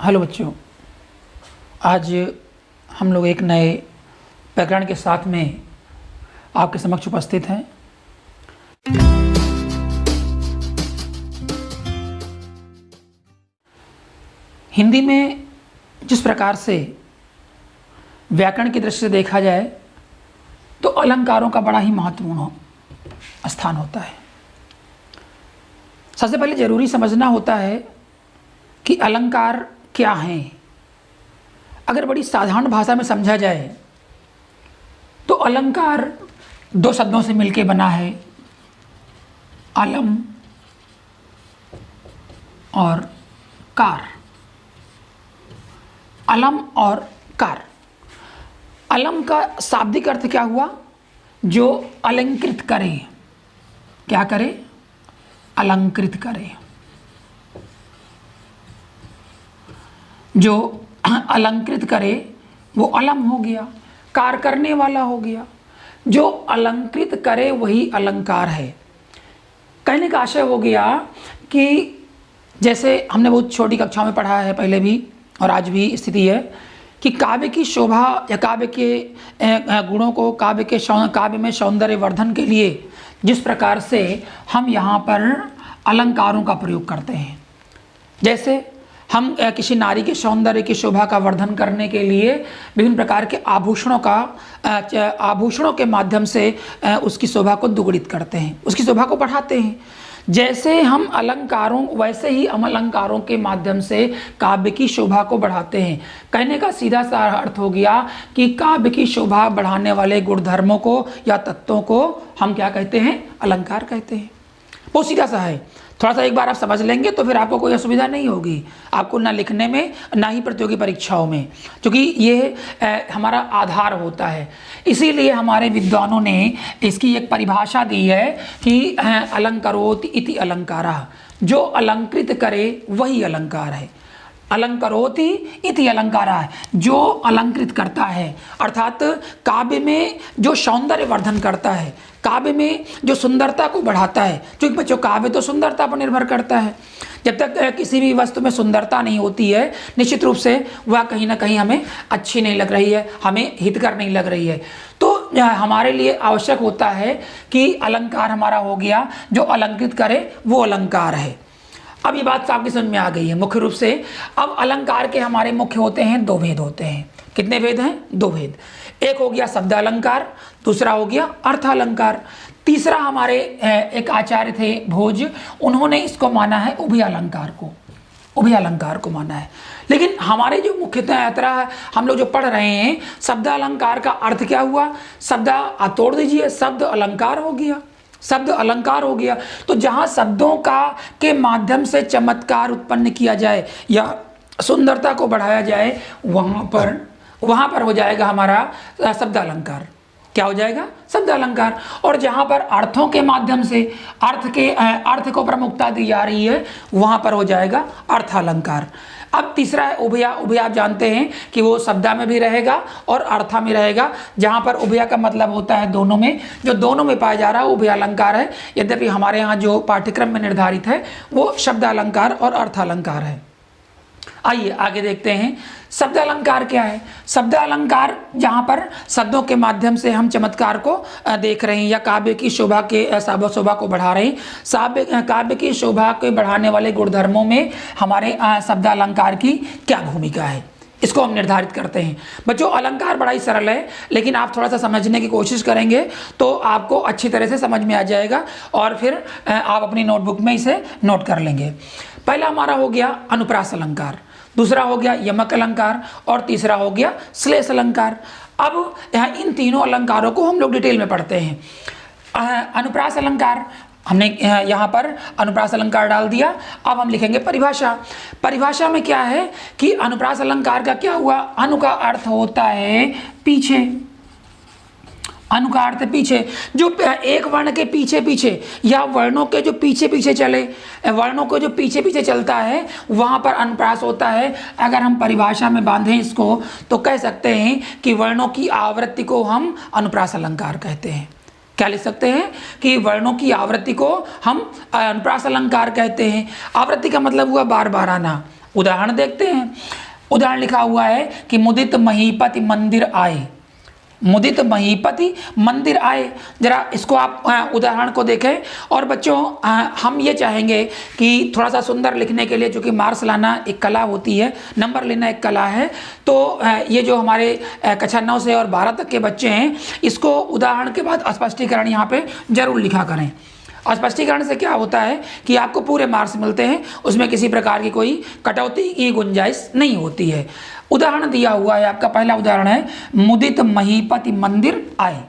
Hello बच्चों, आज हम लोग एक नए प्रकरण के साथ में आपके समक्ष उपस्थित हैं। हिंदी में जिस प्रकार से व्याकरण की दृष्टि से देखा जाए तो अलंकारों का बड़ा ही महत्वपूर्ण स्थान होता है। सबसे पहले जरूरी समझना होता है कि अलंकार क्या हैं। अगर बड़ी साधारण भाषा में समझा जाए तो अलंकार दो शब्दों से मिलकर बना है, अलम और कार। अलम और कार। अलम का शाब्दिक अर्थ क्या हुआ? जो अलंकृत करे। क्या करे? अलंकृत करे। जो अलंकृत करे वो अलम हो गया, कार करने वाला हो गया। जो अलंकृत करे वही अलंकार है। कहने का आशय हो गया कि जैसे हमने बहुत छोटी कक्षा में पढ़ा है पहले भी और आज भी स्थिति है कि काव्य की शोभा या काव्य के गुणों को काव्य में सौंदर्य वर्धन के लिए जिस प्रकार से हम यहाँ पर अलंकारों का प्रयोग करते हैं, जैसे हम किसी नारी के सौंदर्य की शोभा का वर्धन करने के लिए विभिन्न प्रकार के आभूषणों के माध्यम से उसकी शोभा को दुगुणित करते हैं, उसकी शोभा को बढ़ाते हैं। जैसे हम अलंकारों वैसे ही हम अलंकारों के माध्यम से काव्य की शोभा को बढ़ाते हैं। कहने का सीधा सा अर्थ हो गया कि काव्य की शोभा बढ़ाने वाले गुणधर्मों को या तत्वों को हम क्या कहते हैं? अलंकार कहते हैं। बहुत सीधा सा है। थोड़ा सा एक बार आप समझ लेंगे तो फिर आपको कोई असुविधा नहीं होगी, आपको ना लिखने में ना ही प्रतियोगी परीक्षाओं में, क्योंकि ये हमारा आधार होता है। इसीलिए हमारे विद्वानों ने इसकी एक परिभाषा दी है कि अलंकरोति इति अलंकारः। जो अलंकृत करे वही अलंकार है। अलंकरोति इति अलंकारः, जो अलंकृत करता है, अर्थात काव्य में जो सौंदर्य वर्धन करता है, काव्य में जो सुंदरता को बढ़ाता है। क्योंकि बच्चों काव्य तो सुंदरता पर निर्भर करता है। जब तक किसी भी वस्तु में सुंदरता नहीं होती है, निश्चित रूप से वह कहीं ना कहीं हमें अच्छी नहीं लग रही है, हमें हितकर नहीं लग रही है। तो हमारे लिए आवश्यक होता है कि अलंकार हमारा हो गया, जो अलंकृत करे वो अलंकार है। अब ये बात आपकी समझ में आ गई है मुख्य रूप से। अब अलंकार के हमारे मुख्य होते हैं दो भेद होते हैं। कितने भेद हैं? दो भेद। एक हो गया शब्द अलंकार, दूसरा हो गया अर्थ अलंकार। तीसरा हमारे एक आचार्य थे भोज, उन्होंने इसको माना है उभय अलंकार को, उभय अलंकार को माना है। लेकिन हमारे जो मुख्यतः यात्रा है, हम लोग जो पढ़ रहे हैं, शब्द अलंकार का अर्थ क्या हुआ? शब्द तोड़ दीजिए, शब्द अलंकार हो गया, शब्द अलंकार हो गया। तो जहाँ शब्दों का के माध्यम से चमत्कार उत्पन्न किया जाए या सुंदरता को बढ़ाया जाए, वहाँ पर हो जाएगा हमारा शब्द अलंकार। क्या हो जाएगा? शब्द अलंकार। और जहाँ पर अर्थों के माध्यम से अर्थ को प्रमुखता दी जा रही है, वहाँ पर हो जाएगा अर्थ अलंकार। अब तीसरा है उभया। उभया आप जानते हैं कि वो शब्दा में भी रहेगा और अर्था में रहेगा। जहाँ पर उभया का मतलब होता है दोनों में, जो दोनों में पाया जा रहा है उभय अलंकार है। यद्यपि हमारे यहाँ जो पाठ्यक्रम में निर्धारित है वो शब्द अलंकार और अर्थ अलंकार है। आइए आगे देखते हैं शब्द अलंकार क्या है। शब्द अलंकार जहाँ पर शब्दों के माध्यम से हम चमत्कार को देख रहे हैं या काव्य की शोभा को बढ़ा रहे हैं। काव्य की शोभा के बढ़ाने वाले गुणधर्मों में हमारे शब्द अलंकार की क्या भूमिका है, इसको हम निर्धारित करते हैं। बच्चों अलंकार बड़ा ही सरल है, लेकिन आप थोड़ा सा समझने की कोशिश करेंगे तो आपको अच्छी तरह से समझ में आ जाएगा और फिर आप अपनी नोटबुक में इसे नोट कर लेंगे। पहला हमारा हो गया अनुप्रास अलंकार, दूसरा हो गया यमक अलंकार और तीसरा हो गया श्लेष अलंकार। अब यहाँ इन तीनों अलंकारों को हम लोग डिटेल में पढ़ते हैं। अनुप्रास अलंकार, हमने यहाँ पर अनुप्रास अलंकार डाल दिया। अब हम लिखेंगे परिभाषा। परिभाषा में क्या है कि अनुप्रास अलंकार का क्या हुआ? अनु का अर्थ होता है पीछे, अनु का अर्थ पीछे, जो एक वर्ण के पीछे पीछे या वर्णों के जो पीछे पीछे चले, वर्णों को जो पीछे पीछे चलता है वहाँ पर अनुप्रास होता है। अगर हम परिभाषा में बांधें इसको तो कह सकते हैं कि वर्णों की आवृत्ति को हम अनुप्रास अलंकार कहते हैं। क्या लिख सकते हैं कि वर्णों की आवृत्ति को हम अनुप्रास अलंकार कहते हैं। आवृत्ति का मतलब हुआ बार बार आना। उदाहरण देखते हैं। उदाहरण लिखा हुआ है कि मुदित महीपति मंदिर आए, मुदित महीपति मंदिर आए। जरा इसको आप उदाहरण को देखें। और बच्चों हम ये चाहेंगे कि थोड़ा सा सुंदर लिखने के लिए, चूँकि मार्क्स लाना एक कला होती है, नंबर लेना एक कला है, तो ये जो हमारे कक्षा 9 से और 12 तक के बच्चे हैं, इसको उदाहरण के बाद स्पष्टीकरण यहाँ पे जरूर लिखा करें। स्पष्टीकरण से क्या होता है कि आपको पूरे मार्क्स मिलते हैं, उसमें किसी प्रकार की कोई कटौती की गुंजाइश नहीं होती है। उदाहरण दिया हुआ है, आपका पहला उदाहरण है मुदित महीपति मंदिर आए।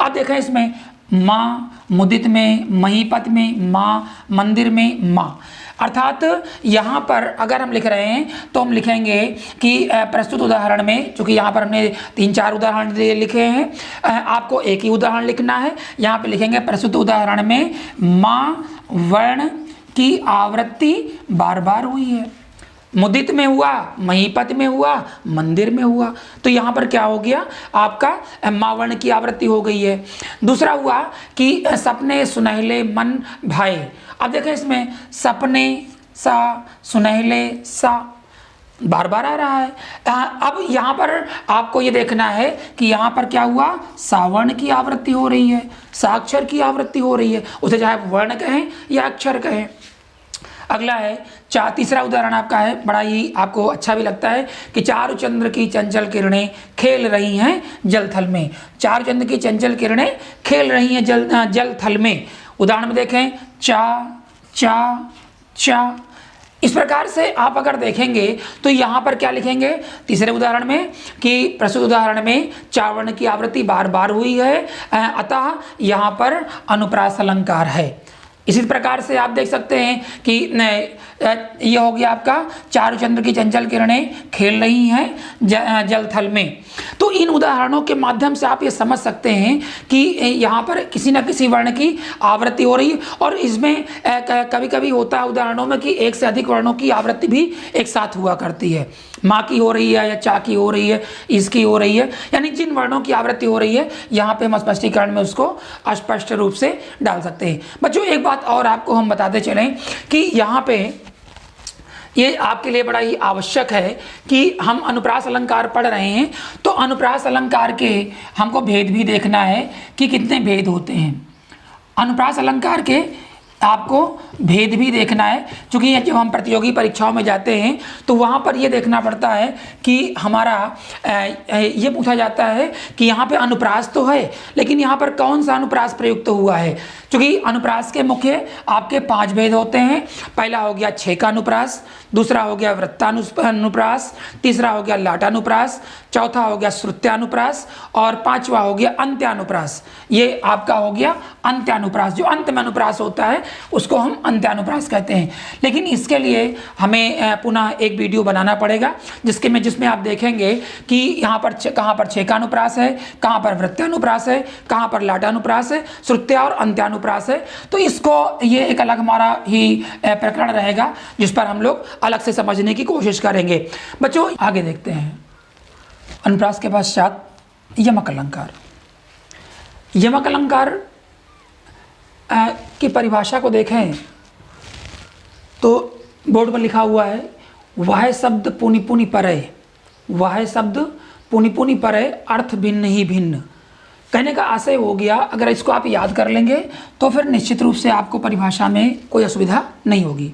अब देखें इसमें माँ मुदित में, महीपत में माँ, मंदिर में माँ, अर्थात यहाँ पर अगर हम लिख रहे हैं तो हम लिखेंगे कि प्रस्तुत उदाहरण में, चूँकि यहाँ पर हमने 3-4 उदाहरण लिखे हैं, आपको एक ही उदाहरण लिखना है। यहाँ पे लिखेंगे प्रस्तुत उदाहरण में माँ वर्ण की आवृत्ति बार बार हुई है। मुदित में हुआ, महीपत में हुआ, मंदिर में हुआ, तो यहाँ पर क्या हो गया, आपका माँ वर्ण की आवृत्ति हो गई है। दूसरा हुआ कि सपने सुनहले मन भाए। अब देखें इसमें सपने सा, सुनहले सा, बार बार आ रहा है। अब यहाँ पर आपको ये देखना है कि यहाँ पर क्या हुआ, सावर्ण की आवृत्ति हो रही है, साक्षर की आवृत्ति हो रही है, उसे चाहे वर्ण कहें या अक्षर कहें। अगला है तीसरा उदाहरण आपका है, बड़ा ही आपको अच्छा भी लगता है कि चारु चंद्र की चंचल किरणें खेल रही हैं जल थल में। चारु चंद्र की चंचल किरणें खेल रही हैं जल थल में। उदाहरण में देखें चा चा चा। इस प्रकार से आप अगर देखेंगे तो यहाँ पर क्या लिखेंगे तीसरे उदाहरण में कि प्रस्तुत उदाहरण में चावर्ण की आवृत्ति बार बार हुई है, अतः यहाँ पर अनुप्रास अलंकार है। इसी प्रकार से आप देख सकते हैं कि ये हो गया आपका चारु चंद्र की चंचल किरणें खेल रही हैं जल थल में। तो इन उदाहरणों के माध्यम से आप ये समझ सकते हैं कि यहाँ पर किसी न किसी वर्ण की आवृत्ति हो रही है। और इसमें कभी कभी होता है उदाहरणों में कि एक से अधिक वर्णों की आवृत्ति भी एक साथ हुआ करती है। माँ की हो रही है या चा की हो रही है, इसकी हो रही है, यानी जिन वर्णों की आवृत्ति हो रही है यहाँ पे हम स्पष्टीकरण में उसको स्पष्ट रूप से डाल सकते हैं। बच्चों एक बात और आपको हम बताते चलें कि यहाँ पे ये आपके लिए बड़ा ही आवश्यक है कि हम अनुप्रास अलंकार पढ़ रहे हैं तो अनुप्रास अलंकार के हमको भेद भी देखना है कि कितने भेद होते हैं। अनुप्रास अलंकार के आपको भेद भी देखना है, क्योंकि जब हम प्रतियोगी परीक्षाओं में जाते हैं तो वहाँ पर ये देखना पड़ता है कि हमारा ये पूछा जाता है कि यहाँ पे अनुप्रास तो है लेकिन यहाँ पर कौन सा अनुप्रास प्रयुक्त हुआ है। क्योंकि अनुप्रास के मुख्य आपके 5 भेद होते हैं। पहला हो गया छेका अनुप्रास, दूसरा हो गया वृत्तानुप्रास, तीसरा हो गया लाटानुप्रास, चौथा हो गया श्रुत्यानुप्रास और 5वां हो गया अंत्यानुप्रास। ये आपका हो गया अंत्यानुप्रास। जो अंत में अनुप्रास होता है उसको हम अंत्यानुप्रास कहते हैं। लेकिन इसके लिए हमें पुनः एक वीडियो बनाना पड़ेगा जिसमें आप देखेंगे कि यहाँ पर कहाँ पर छेकानुप्रास है, कहाँ पर वृत्तानुप्रास है, कहाँ पर लाटानुप्रास है, श्रुत्या और अंत्यानुप्रास है। तो इसको ये एक अलग हमारा ही प्रकरण रहेगा जिस पर हम लोग अलग से समझने की कोशिश करेंगे। बच्चों आगे देखते हैं। अनुप्रास के पश्चात यमक अलंकार। यमक अलंकार की परिभाषा को देखें तो बोर्ड पर लिखा हुआ है वह शब्द पुनि पुनि परय, वह शब्द पुनि पुनि परय अर्थ भिन्न ही भिन्न। कहने का आशय हो गया, अगर इसको आप याद कर लेंगे तो फिर निश्चित रूप से आपको परिभाषा में कोई असुविधा नहीं होगी।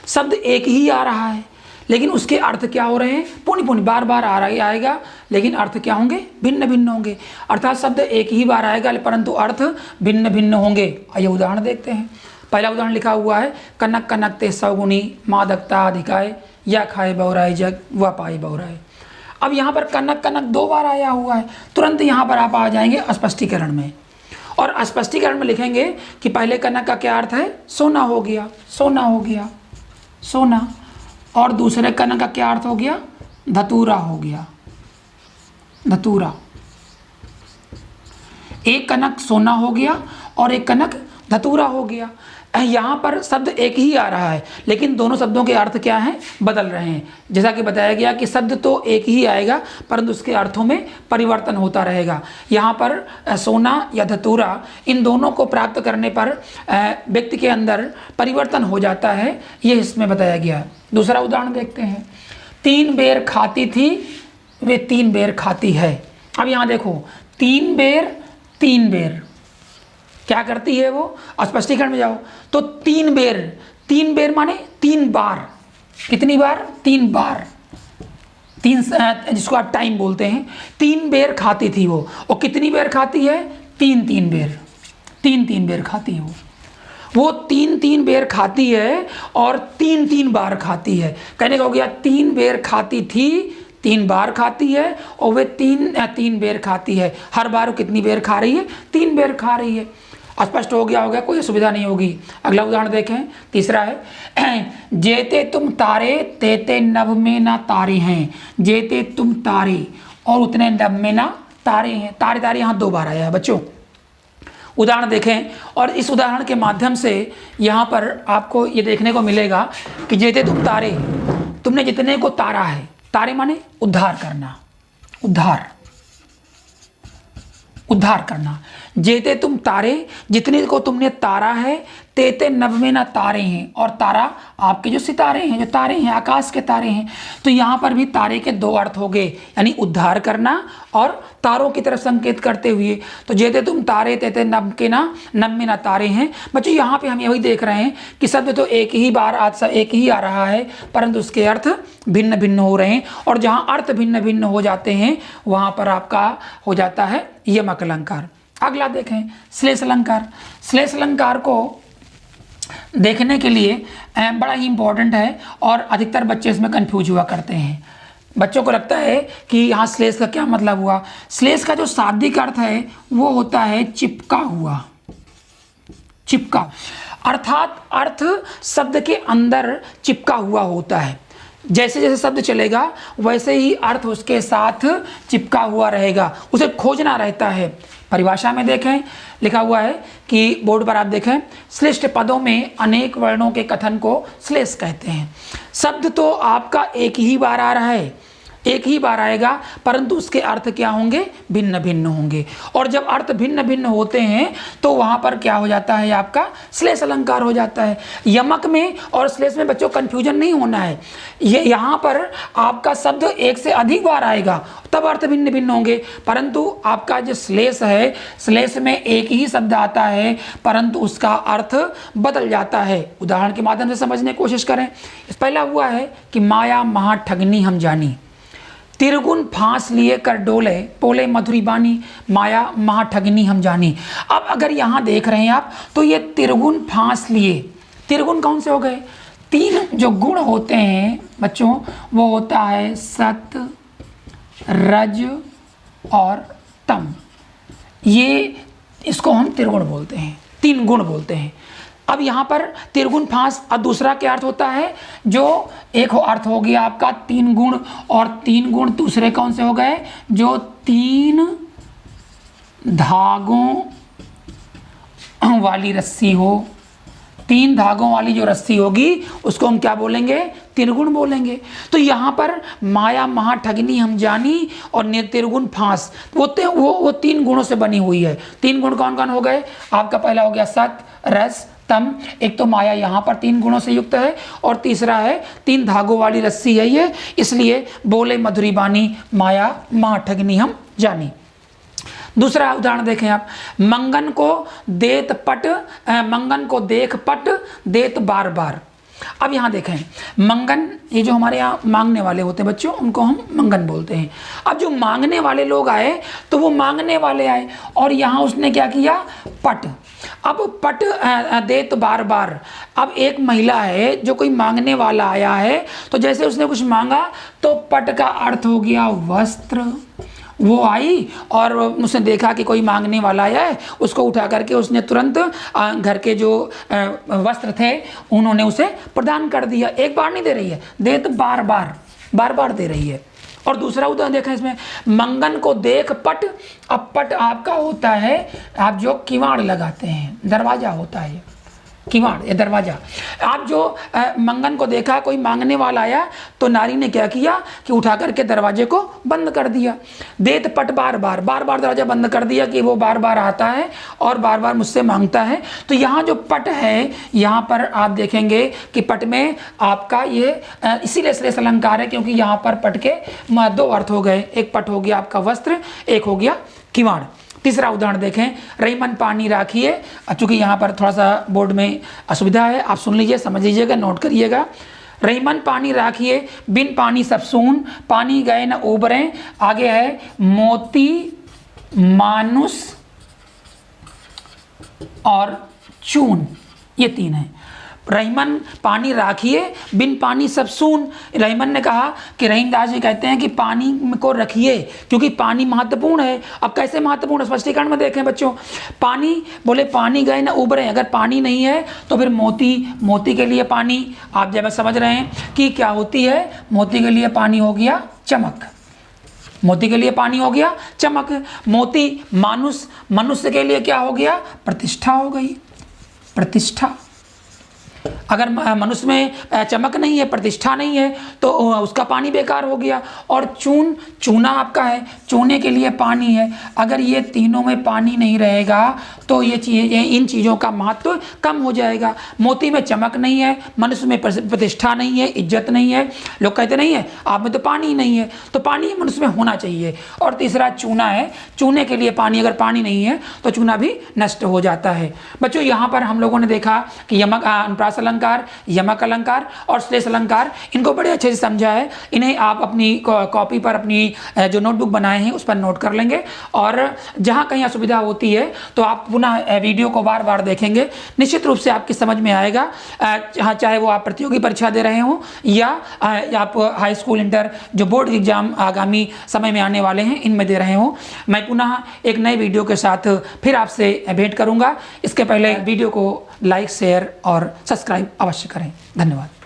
शब्द एक ही आ रहा है लेकिन उसके अर्थ क्या हो रहे हैं, पुनि पुनि बार बार आ रहा आएगा, लेकिन अर्थ क्या होंगे, भिन्न भिन्न होंगे। अर्थात शब्द एक ही बार आएगा परंतु अर्थ भिन्न भिन्न होंगे। आइए उदाहरण देखते हैं। पहला उदाहरण लिखा हुआ है कनक कनक ते सौगुनी मादकता अधिकाय या खाए बौराए जग व पाए बौराए। अब यहाँ पर कनक कनक 2 बार आया हुआ है, तुरंत यहाँ पर आप आ जाएंगे स्पष्टीकरण में और स्पष्टीकरण में लिखेंगे कि पहले कनक का क्या अर्थ है, सोना हो गया, सोना हो गया, सोना। और दूसरे कनक का क्या अर्थ हो गया, धतूरा हो गया, धतूरा। एक कनक सोना हो गया और एक कनक धतूरा हो गया। यहाँ पर शब्द एक ही आ रहा है, लेकिन दोनों शब्दों के अर्थ क्या हैं, बदल रहे हैं। जैसा कि बताया गया कि शब्द तो एक ही आएगा, परंतु उसके अर्थों में परिवर्तन होता रहेगा। यहाँ पर सोना या धतूरा, इन दोनों को प्राप्त करने पर व्यक्ति के अंदर परिवर्तन हो जाता है, ये इसमें बताया गया। दूसरा उदाहरण देखते हैं। 3 बेर खाती थी, वे 3 बेर खाती है। अब यहाँ देखो, 3 बेर 3 बेर क्या करती है वो, स्पष्टीकरण में जाओ तो 3 बेर, 3 बेर माने 3 बार। कितनी बार, 3 बार, 3, जिसको आप टाइम बोलते हैं। 3 बेर खाती थी वो, और कितनी बेर खाती है, 3 बेर, 3 बेर खाती है वो 3 बेर खाती है और 3 बार खाती है। कहने का हो गया 3 बेर खाती थी, 3 बार खाती है, और वे 3 बेर खाती है। हर बार वो कितनी बेर खा रही है, 3 बेर खा रही है। स्पष्ट हो गया होगा, कोई असुविधा नहीं होगी। अगला उदाहरण देखें, तीसरा है जेते तुम तारे तेते नभ में ना तारे हैं। जेते तुम तारे और उतने नभ में ना तारे हैं। तारे तारे यहाँ 2 बार आया है बच्चों। उदाहरण देखें, और इस उदाहरण के माध्यम से यहाँ पर आपको ये देखने को मिलेगा कि जेते तुम तारे, तुमने जितने को तारा है, तारे माने उद्धार करना, उद्धार करना। जेते तुम तारे, जितने को तुमने तारा है, तेते नभ में ना तारे हैं, और तारा आपके जो सितारे हैं, जो तारे हैं, आकाश के तारे हैं। तो यहाँ पर भी तारे के 2 अर्थ हो गए, यानी उद्धार करना और तारों की तरफ संकेत करते हुए। तो जेते तुम तारे तेते नभ में ना तारे हैं। बच्चों यहाँ पे हम यही देख रहे हैं कि शब्द तो एक ही आ रहा है, परंतु उसके अर्थ भिन्न भिन्न हो रहे हैं, और जहाँ अर्थ भिन्न भिन्न हो जाते हैं वहाँ पर आपका हो जाता है यमक अलंकार। अगला देखें, श्लेष अलंकार। श्लेष अलंकार को देखने के लिए बड़ा ही इंपॉर्टेंट है, और अधिकतर बच्चे इसमें कंफ्यूज हुआ करते हैं। बच्चों को लगता है कि यहाँ श्लेष का क्या मतलब हुआ। श्लेष का जो शाब्दिक अर्थ है वो होता है चिपका हुआ, चिपका, अर्थात अर्थ शब्द के अंदर चिपका हुआ होता है। जैसे जैसे शब्द चलेगा वैसे ही अर्थ उसके साथ चिपका हुआ रहेगा, उसे खोजना रहता है। परिभाषा में देखें, लिखा हुआ है कि बोर्ड पर आप देखें, श्लिष्ट पदों में अनेक वर्णों के कथन को श्लेष कहते हैं। शब्द तो आपका एक ही बार आ रहा है, एक ही बार आएगा, परंतु उसके अर्थ क्या होंगे, भिन्न भिन्न होंगे। और जब अर्थ भिन्न भिन्न होते हैं तो वहां पर क्या हो जाता है, आपका श्लेष अलंकार हो जाता है। यमक में और श्लेष में बच्चों कंफ्यूजन नहीं होना है। ये यहाँ पर आपका शब्द एक से अधिक बार आएगा तब अर्थ भिन्न भिन्न होंगे, परंतु आपका जो श्लेष है, श्लेष में एक ही शब्द आता है परंतु उसका अर्थ बदल जाता है। उदाहरण के माध्यम से समझने की कोशिश करें। पहला हुआ है कि माया महा ठगनी हम जानी, तिरगुन फांस लिए कर डोले, पोले मधुरी बानी, माया महा ठगनी हम जानी। अब अगर यहाँ देख रहे हैं आप तो ये तिरगुन फांस लिए, तिरगुन कौन से हो गए, 3 जो गुण होते हैं बच्चों वो होता है सत, रज और तम। ये इसको हम त्रिगुण बोलते हैं, 3 गुण बोलते हैं। अब यहाँ पर तिरगुन फांस, और दूसरा क्या अर्थ होता है, जो एक अर्थ हो गया आपका 3 गुण, और 3 गुण दूसरे कौन से हो गए, जो 3 धागों वाली रस्सी हो, 3 धागों वाली जो रस्सी होगी उसको हम क्या बोलेंगे, तिरगुण बोलेंगे। तो यहाँ पर माया महा ठगनी हम जानी और तिरगुण फांस, वो 3 गुणों से बनी हुई है। 3 गुण कौन कौन हो गए, आपका पहला हो गया सत, रस, तम। एक तो माया यहाँ पर 3 गुणों से युक्त है, और तीसरा है 3 धागों वाली रस्सी है ये, इसलिए बोले मधुरी बानी, माया महा ठगनी हम जानी। दूसरा उदाहरण देखें आप, मंगन को देत पट, मंगन को देख पट देत बार बार। अब यहाँ देखें, मंगन, ये जो हमारे यहाँ मांगने वाले होते हैं बच्चों, उनको हम मंगन बोलते हैं। अब जो मांगने वाले लोग आए तो वो मांगने वाले आए, और यहाँ उसने क्या किया, पट। अब पट देत बार बार। अब एक महिला है जो कोई मांगने वाला आया है, तो जैसे उसने कुछ मांगा तो पट का अर्थ हो गया वस्त्र। वो आई और उसने देखा कि कोई मांगने वाला आया है, उसको उठा करके उसने तुरंत घर के जो वस्त्र थे उन्होंने उसे प्रदान कर दिया। एक बार नहीं दे रही है, दे तो बार बार दे रही है। और दूसरा उदाहरण देखें इसमें, मंगन को देख पट। अब पट आपका होता है, आप जो किवाड़ लगाते हैं, दरवाजा होता है, किवाड़ या दरवाजा। आप जो मंगन को देखा, कोई मांगने वाला आया तो नारी ने क्या किया कि उठा करके दरवाजे को बंद कर दिया। देत पट बार बार दरवाजा बंद कर दिया कि वो बार बार आता है और बार बार मुझसे मांगता है। तो यहाँ जो पट है, यहाँ पर आप देखेंगे कि पट में आपका ये इसीलिए श्लेष अलंकार है क्योंकि यहाँ पर पट के 2 अर्थ हो गए। एक पट हो गया आपका वस्त्र, एक हो गया किवाड़। तीसरा उदाहरण देखें, रईमन पानी राखिए। चूंकि यहाँ पर थोड़ा सा बोर्ड में असुविधा है, आप सुन लीजिए, समझ लीजिएगा, नोट करिएगा। रईमन पानी राखिए, बिन पानी सब सून, पानी गए न उबरें। आगे है मोती मानुष और चून, ये 3 है। रहीमन पानी राखिए, बिन पानी सब सून। रहीमन ने कहा कि रहीमदास जी कहते हैं कि पानी को रखिए क्योंकि पानी महत्वपूर्ण है। अब कैसे महत्वपूर्ण, स्पष्टीकरण में देखें बच्चों। पानी बोले पानी गए ना उबरे, अगर पानी नहीं है तो फिर मोती के लिए पानी, आप जब समझ रहे हैं कि क्या होती है, मोती के लिए पानी हो गया चमक, मोती के लिए पानी हो गया चमक। मोती मनुष्य के लिए क्या हो गया, प्रतिष्ठा हो गई, प्रतिष्ठा। अगर मनुष्य में चमक नहीं है, प्रतिष्ठा नहीं है तो उसका पानी बेकार हो गया। और चूना आपका है, चूने के लिए पानी है। अगर ये तीनों में पानी नहीं रहेगा तो इन चीज़ों का महत्व कम हो जाएगा। मोती में चमक नहीं है, मनुष्य में प्रतिष्ठा नहीं है, इज्जत नहीं है, लोग कहते नहीं है आप में तो पानी नहीं है, तो पानी मनुष्य में होना चाहिए। और तीसरा चूना है, चूने के लिए पानी, अगर पानी नहीं है तो चूना भी नष्ट हो जाता है। बच्चों यहाँ पर हम लोगों ने देखा कि अनुप्रास अलंकार, यमक अलंकार और श्लेष अलंकार, इनको बड़े अच्छे से समझा है। इन्हें आप अपनी कॉपी पर, अपनी जो नोटबुक बनाए हैं उस पर नोट कर लेंगे। और जहाँ कहीं असुविधा होती है तो आप पुनः वीडियो को बार बार देखेंगे, निश्चित रूप से आपकी समझ में आएगा। चाहे वो आप प्रतियोगी परीक्षा दे रहे हों या आप हाई स्कूल, इंटर जो बोर्ड एग्जाम आगामी समय में आने वाले हैं इनमें दे रहे हों। मैं पुनः एक नए वीडियो के साथ फिर आपसे भेंट करूँगा। इसके पहले वीडियो को लाइक, शेयर और सब्सक्राइब अवश्य करें। धन्यवाद।